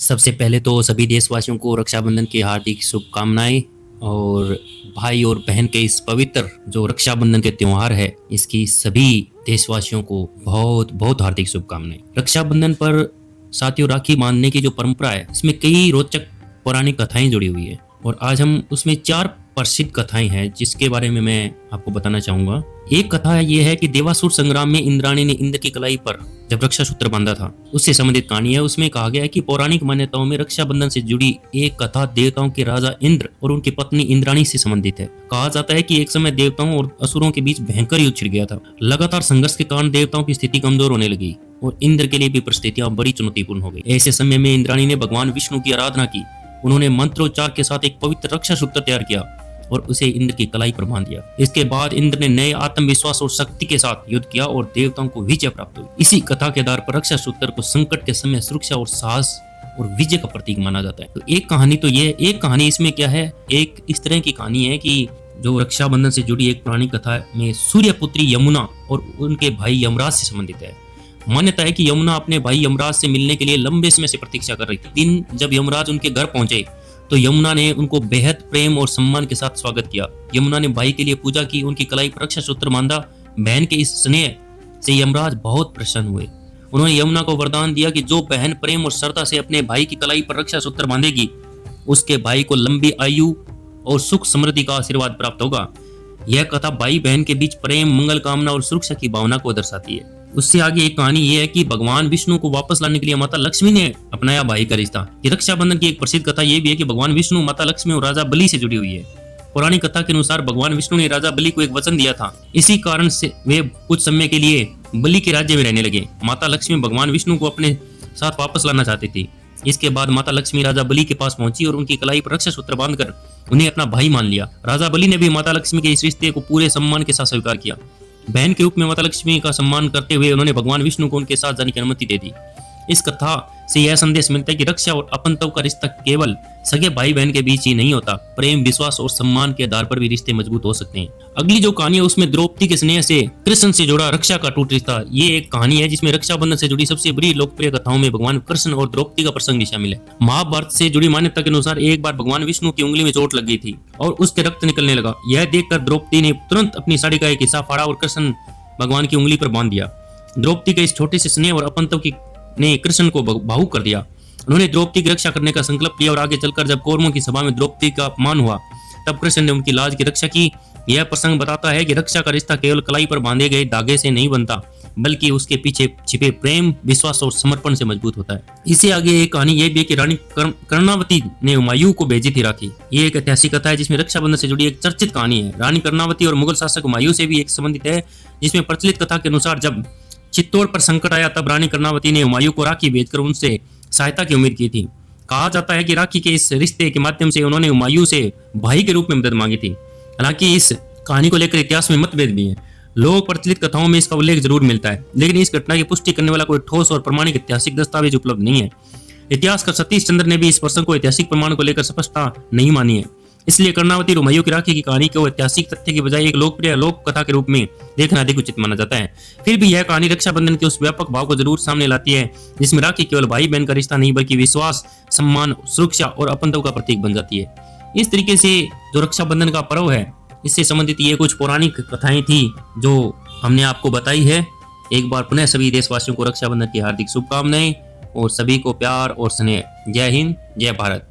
सबसे पहले तो सभी देशवासियों को रक्षाबंधन की हार्दिक शुभकामनाएं। और भाई और बहन के इस पवित्र जो रक्षाबंधन के त्योहार है, इसकी सभी देशवासियों को बहुत बहुत हार्दिक शुभकामनाएं। रक्षाबंधन पर साथियों राखी बांधने की जो परंपरा है, इसमें कई रोचक पौराणिक कथाएं जुड़ी हुई है और आज हम उसमें 4 प्रसिद्ध कथाएं हैं जिसके बारे में मैं आपको बताना चाहूंगा। एक कथा ये है कि देवासुर संग्राम में इंद्राणी ने इंद्र की कलाई पर जब रक्षा सूत्र बांधा था, उससे संबंधित कहानी है। उसमें कहा गया है कि पौराणिक मान्यताओं में रक्षाबंधन से जुड़ी एक कथा देवताओं के राजा इंद्र और उनकी पत्नी इंद्राणी से संबंधित है। कहा जाता है कि एक समय देवताओं और असुरों के बीच भयंकर युद्ध छिड़ गया था। लगातार संघर्ष के कारण देवताओं की स्थिति कमजोर होने लगी और इंद्र के लिए भी परिस्थितियां बड़ी चुनौतीपूर्ण हो गई। ऐसे समय में इंद्राणी ने भगवान विष्णु की आराधना की। उन्होंने मंत्रोच्चार के साथ एक पवित्र रक्षा सूत्र तैयार किया और उसे इंद्र की कलाई पर बांध दिया। इसके बाद इंद्र ने नए आत्मविश्वास और शक्ति के साथ युद्ध किया और देवताओं को विजय प्राप्त हुई। इसी कथा के आधार पर रक्षा सूत्र को संकट के समय सुरक्षा और साहस और विजय का प्रतीक माना जाता है। तो एक कहानी तो ये, एक कहानी इसमें क्या है, एक इस तरह की कहानी है कि जो रक्षाबंधन से जुड़ी एक पुरानी कथा में सूर्यपुत्री यमुना और उनके भाई यमराज से संबंधित है। मान्यता है कि यमुना अपने भाई यमराज से मिलने के लिए लंबे समय से प्रतीक्षा कर रही थी। दिन जब यमराज उनके घर पहुंचे तो यमुना ने उनको बेहद प्रेम और सम्मान के साथ स्वागत किया। यमुना ने भाई के लिए पूजा की, उनकी कलाई पर रक्षा सूत्र बांधा। बहन के इस स्नेह से यमराज बहुत प्रसन्न हुए। उन्होंने यमुना को वरदान दिया कि जो बहन प्रेम और श्रद्धा से अपने भाई की कलाई पर रक्षा सूत्र बांधेगी, उसके भाई को लंबी आयु और सुख समृद्धि का आशीर्वाद प्राप्त होगा। यह कथा भाई बहन के बीच प्रेम, मंगल कामना और सुरक्षा की भावना को दर्शाती है। उससे आगे एक कहानी यह है कि भगवान विष्णु को वापस लाने के लिए माता लक्ष्मी ने अपनाया भाई का रिश्ता। ये रक्षाबंधन की एक प्रसिद्ध कथा यह भी है कि भगवान विष्णु माता लक्ष्मी और राजा बलि से जुड़ी हुई है। पौराणिक कथा के अनुसार भगवान विष्णु ने राजा बलि को एक वचन दिया था। इसी कारण से वे कुछ समय के लिए बलि के राज्य में रहने लगे। माता लक्ष्मी भगवान विष्णु को अपने साथ वापस लाना चाहती थी। इसके बाद माता लक्ष्मी राजा बलि के पास पहुंची और उनकी कलाई पर रक्षा सूत्र बांधकर उन्हें अपना भाई मान लिया। राजा बलि ने भी माता लक्ष्मी के इस रिश्ते को पूरे सम्मान के साथ स्वीकार किया। बहन के रूप में माता लक्ष्मी का सम्मान करते हुए उन्होंने भगवान विष्णु को उनके साथ जाने की अनुमति दे दी। इस कथा से यह संदेश मिलता है कि रक्षा और अपनत्व का रिश्ता केवल सगे भाई बहन के बीच ही नहीं होता, प्रेम, विश्वास और सम्मान के आधार पर भी रिश्ते मजबूत हो सकते हैं। अगली जो कहानी है उसमें द्रौपदी के स्नेह से कृष्ण से जुड़ा रक्षा का टूट रिश्ता, ये एक कहानी है जिसमें रक्षाबंधन से जुड़ी सबसे बड़ी लोकप्रिय कथाओं में भगवान कृष्ण और द्रौपदी का प्रसंग भी शामिल है। महाभारत से जुड़ी मान्यता के अनुसार एक बार भगवान विष्णु की उंगली में चोट लग गई थी और उसके रक्त निकलने लगा। यह देखकर द्रौपदी ने तुरंत अपनी साड़ी का एक हिस्सा फाड़ा और कृष्ण भगवान की उंगली पर बांध दिया। द्रौपदी के इस छोटे से स्नेह और अपनत्व की ने कृष्ण को भावुक कर दिया। उन्होंने द्रौपदी की रक्षा करने का संकल्प लिया और आगे चलकर जब कौरवों की सभा में द्रौपदी का अपमान हुआ तब कृष्ण ने उनकी लाज की रक्षा की। यह प्रसंग बताता है कि रक्षा का रिश्ता केवल कलाई पर बांधे गए धागे से नहीं बनता, बल्कि उसके पीछे छिपे प्रेम, विश्वास और समर्पण से मजबूत होता है। इससे आगे एक कहानी यह भी है कि रानी कर्णावती ने हुमायूं को भेजी थी राखी। ये एक ऐतिहासिक कथा है जिसमें रक्षाबंधन से जुड़ी एक चर्चित कहानी है। रानी कर्णावती और मुगल शासक हुमायूं से भी एक संबंधित है, जिसमें प्रचलित कथा के अनुसार जब चित्तौड़ पर संकट आया तब रानी कर्णावती ने हुमायूं को राखी भेजकर उनसे सहायता की उम्मीद की थी। कहा जाता है कि राखी के इस रिश्ते के माध्यम से उन्होंने हुमायूं से भाई के रूप में मदद मांगी थी। हालांकि इस कहानी को लेकर इतिहास में मतभेद भी है। लोक प्रचलित कथाओं में इसका उल्लेख जरूर मिलता है, लेकिन इस घटना की पुष्टि करने वाला कोई ठोस और प्रमाणिक ऐतिहासिक दस्तावेज उपलब्ध नहीं है। इतिहासकार सतीश चंद्र ने भी इस प्रसंग को ऐतिहासिक प्रमाण को लेकर स्पष्टता नहीं मानी है। इसलिए कर्णावती और हुमायूं की राखी की कहानी को ऐतिहासिक तथ्य की बजाय एक लोकप्रिय लोक कथा के रूप में देखना अधिक उचित माना जाता है। फिर भी यह कहानी रक्षाबंधन के उस व्यापक भाव को जरूर सामने लाती है जिसमें राखी केवल भाई बहन का रिश्ता नहीं बल्कि विश्वास, सम्मान, सुरक्षा और अपनत्व का प्रतीक बन जाती है। इस तरीके से जो रक्षाबंधन का पर्व है, इससे संबंधित ये कुछ पौराणिक कथाएं थी जो हमने आपको बताई है। एक बार पुनः सभी देशवासियों को रक्षाबंधन की हार्दिक शुभकामनाएं और सभी को प्यार और स्नेह। जय हिंद, जय भारत।